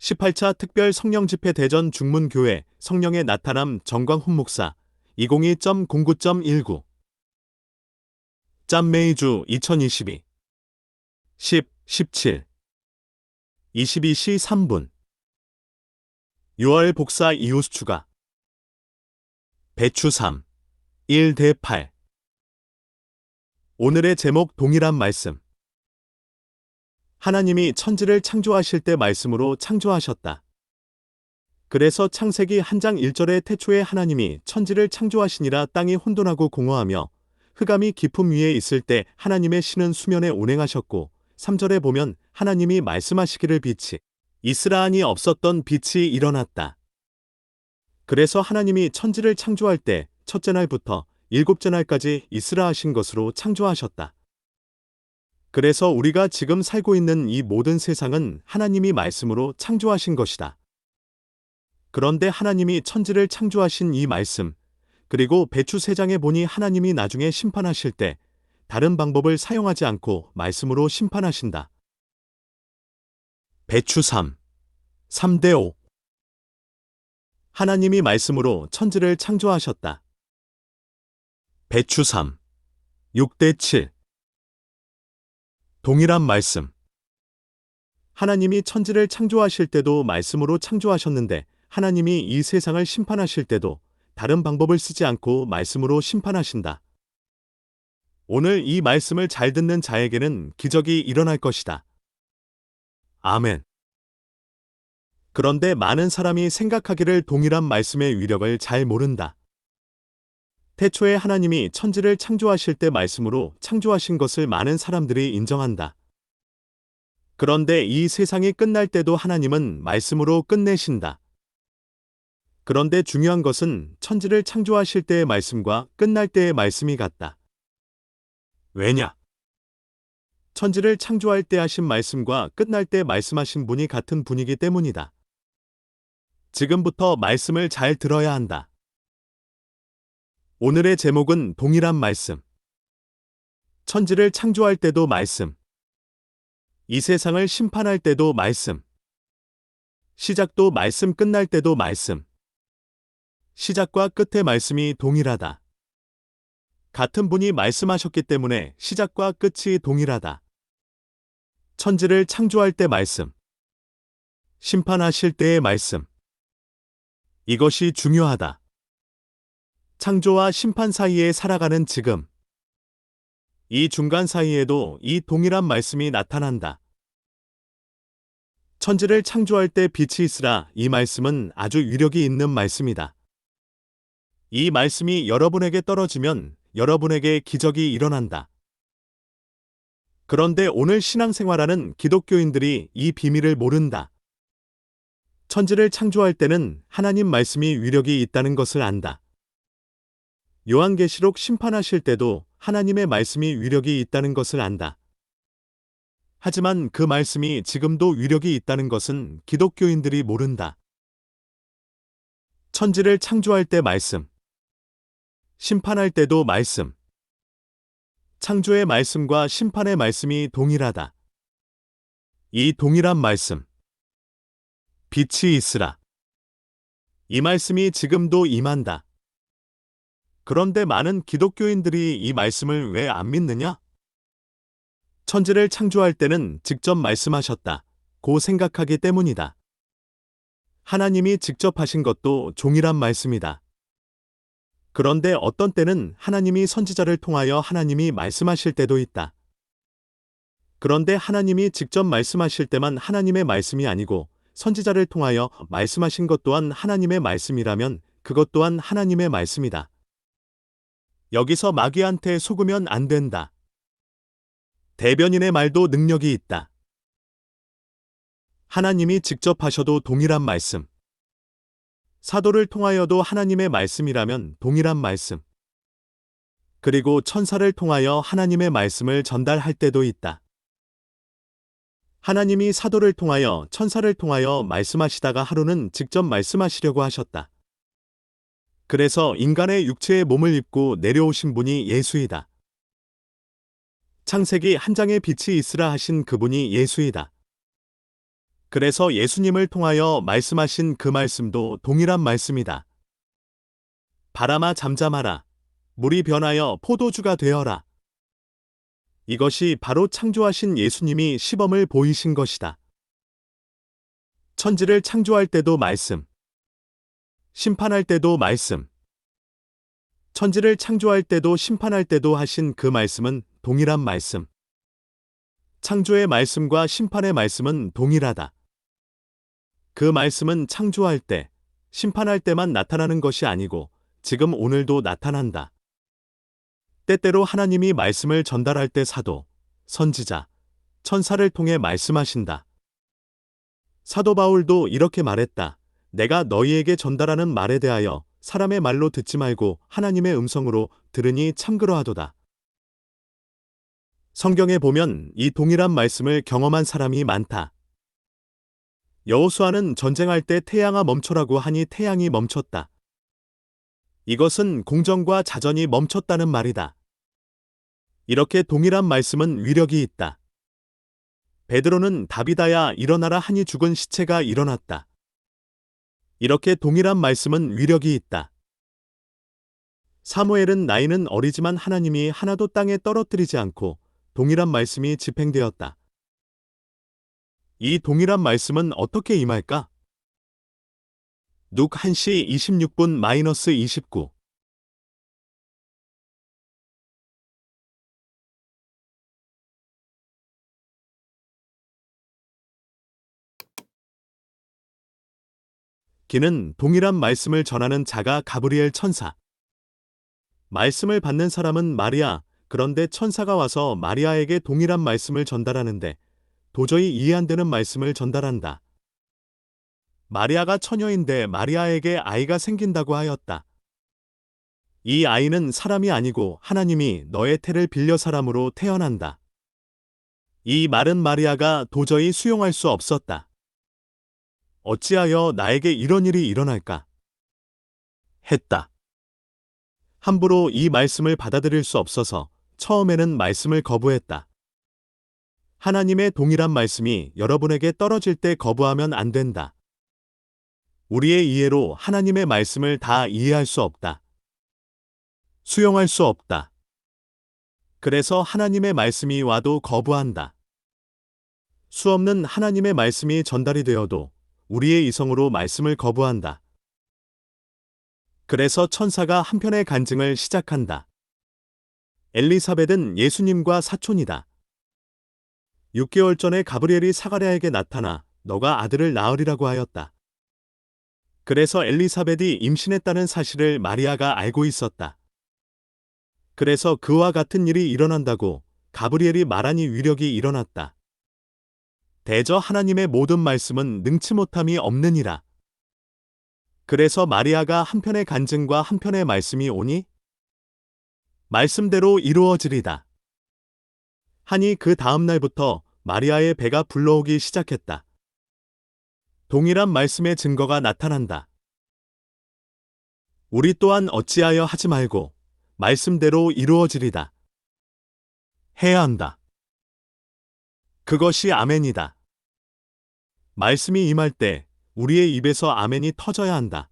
18차 특별 성령집회 대전 중문교회 성령의 나타남 정광훈 목사 202.09.19 짬메이주 2022 10, 17 22시 3분 6월 복사 이웃 추가 배추 3 1대 8 오늘의 제목 동일한 말씀 하나님이 천지를 창조하실 때 말씀으로 창조하셨다. 그래서 창세기 1장 1절에 태초에 하나님이 천지를 창조하시니라 땅이 혼돈하고 공허하며 흑암이 깊음 위에 있을 때 하나님의 신은 수면에 운행하셨고 3절에 보면 하나님이 말씀하시기를 빛이 있으라하니 없었던 빛이 일어났다. 그래서 하나님이 천지를 창조할 때 첫째 날부터 일곱째 날까지 있으라 하신 것으로 창조하셨다. 그래서 우리가 지금 살고 있는 이 모든 세상은 하나님이 말씀으로 창조하신 것이다. 그런데 하나님이 천지를 창조하신 이 말씀, 그리고 배추 3장에 보니 하나님이 나중에 심판하실 때 다른 방법을 사용하지 않고 말씀으로 심판하신다. 배추 3, 3대 5 하나님이 말씀으로 천지를 창조하셨다. 배추 3, 6대 7 동일한 말씀 하나님이 천지를 창조하실 때도 말씀으로 창조하셨는데 하나님이 이 세상을 심판하실 때도 다른 방법을 쓰지 않고 말씀으로 심판하신다. 오늘 이 말씀을 잘 듣는 자에게는 기적이 일어날 것이다. 아멘. 그런데 많은 사람이 생각하기를 동일한 말씀의 위력을 잘 모른다. 태초에 하나님이 천지를 창조하실 때 말씀으로 창조하신 것을 많은 사람들이 인정한다. 그런데 이 세상이 끝날 때도 하나님은 말씀으로 끝내신다. 그런데 중요한 것은 천지를 창조하실 때의 말씀과 끝날 때의 말씀이 같다. 왜냐? 천지를 창조할 때 하신 말씀과 끝날 때 말씀하신 분이 같은 분이기 때문이다. 지금부터 말씀을 잘 들어야 한다. 오늘의 제목은 동일한 말씀. 천지를 창조할 때도 말씀. 이 세상을 심판할 때도 말씀. 시작도 말씀, 끝날 때도 말씀. 시작과 끝의 말씀이 동일하다. 같은 분이 말씀하셨기 때문에 시작과 끝이 동일하다. 천지를 창조할 때 말씀. 심판하실 때의 말씀. 이것이 중요하다. 창조와 심판 사이에 살아가는 지금. 이 중간 사이에도 이 동일한 말씀이 나타난다. 천지를 창조할 때 빛이 있으라 이 말씀은 아주 위력이 있는 말씀이다. 이 말씀이 여러분에게 떨어지면 여러분에게 기적이 일어난다. 그런데 오늘 신앙생활하는 기독교인들이 이 비밀을 모른다. 천지를 창조할 때는 하나님 말씀이 위력이 있다는 것을 안다. 요한계시록 심판하실 때도 하나님의 말씀이 위력이 있다는 것을 안다. 하지만 그 말씀이 지금도 위력이 있다는 것은 기독교인들이 모른다. 천지를 창조할 때 말씀. 심판할 때도 말씀. 창조의 말씀과 심판의 말씀이 동일하다. 이 동일한 말씀. 빛이 있으라. 이 말씀이 지금도 임한다. 그런데 많은 기독교인들이 이 말씀을 왜 안 믿느냐? 천지를 창조할 때는 직접 말씀하셨다. 고 생각하기 때문이다. 하나님이 직접 하신 것도 동일한 말씀이다. 그런데 어떤 때는 하나님이 선지자를 통하여 하나님이 말씀하실 때도 있다. 그런데 하나님이 직접 말씀하실 때만 하나님의 말씀이 아니고 선지자를 통하여 말씀하신 것 또한 하나님의 말씀이라면 그것 또한 하나님의 말씀이다. 여기서 마귀한테 속으면 안 된다. 대변인의 말도 능력이 있다. 하나님이 직접 하셔도 동일한 말씀. 사도를 통하여도 하나님의 말씀이라면 동일한 말씀. 그리고 천사를 통하여 하나님의 말씀을 전달할 때도 있다. 하나님이 사도를 통하여 천사를 통하여 말씀하시다가 하루는 직접 말씀하시려고 하셨다. 그래서 인간의 육체의 몸을 입고 내려오신 분이 예수이다. 창세기 1장에 빛이 있으라 하신 그분이 예수이다. 그래서 예수님을 통하여 말씀하신 그 말씀도 동일한 말씀이다. 바람아 잠잠하라. 물이 변하여 포도주가 되어라. 이것이 바로 창조하신 예수님이 시범을 보이신 것이다. 천지를 창조할 때도 말씀, 심판할 때도 말씀, 천지를 창조할 때도 심판할 때도 하신 그 말씀은 동일한 말씀. 창조의 말씀과 심판의 말씀은 동일하다. 그 말씀은 창조할 때, 심판할 때만 나타나는 것이 아니고 지금 오늘도 나타난다. 때때로 하나님이 말씀을 전달할 때 사도, 선지자, 천사를 통해 말씀하신다. 사도 바울도 이렇게 말했다. 내가 너희에게 전달하는 말에 대하여 사람의 말로 듣지 말고 하나님의 음성으로 들으니 참그러하도다. 성경에 보면 이 동일한 말씀을 경험한 사람이 많다. 여호수아는 전쟁할 때 태양아 멈춰라고 하니 태양이 멈췄다. 이것은 공정과 자전이 멈췄다는 말이다. 이렇게 동일한 말씀은 위력이 있다. 베드로는 다비다야 일어나라 하니 죽은 시체가 일어났다. 이렇게 동일한 말씀은 위력이 있다. 사무엘은 나이는 어리지만 하나님이 하나도 땅에 떨어뜨리지 않고 동일한 말씀이 집행되었다. 이 동일한 말씀은 어떻게 임할까? 룩 1시 26분-29. 기는 동일한 말씀을 전하는 자가 가브리엘 천사. 말씀을 받는 사람은 마리아, 그런데 천사가 와서 마리아에게 동일한 말씀을 전달하는데 도저히 이해 안 되는 말씀을 전달한다. 마리아가 처녀인데 마리아에게 아이가 생긴다고 하였다. 이 아이는 사람이 아니고 하나님이 너의 태를 빌려 사람으로 태어난다. 이 말은 마리아가 도저히 수용할 수 없었다. 어찌하여 나에게 이런 일이 일어날까? 했다. 함부로 이 말씀을 받아들일 수 없어서 처음에는 말씀을 거부했다. 하나님의 동일한 말씀이 여러분에게 떨어질 때 거부하면 안 된다. 우리의 이해로 하나님의 말씀을 다 이해할 수 없다. 수용할 수 없다. 그래서 하나님의 말씀이 와도 거부한다. 수없는 하나님의 말씀이 전달이 되어도 우리의 이성으로 말씀을 거부한다. 그래서 천사가 한편의 간증을 시작한다. 엘리사벳은 예수님과 사촌이다. 6개월 전에 가브리엘이 사가랴에게 나타나 너가 아들을 낳으리라고 하였다. 그래서 엘리사벳이 임신했다는 사실을 마리아가 알고 있었다. 그래서 그와 같은 일이 일어난다고 가브리엘이 말하니 위력이 일어났다. 대저 하나님의 모든 말씀은 능치 못함이 없느니라. 그래서 마리아가 한편의 간증과 한편의 말씀이 오니 말씀대로 이루어지리다. 하니 그 다음 날부터 마리아의 배가 불러오기 시작했다. 동일한 말씀의 증거가 나타난다. 우리 또한 어찌하여 하지 말고 말씀대로 이루어지리다. 해야 한다. 그것이 아멘이다. 말씀이 임할 때 우리의 입에서 아멘이 터져야 한다.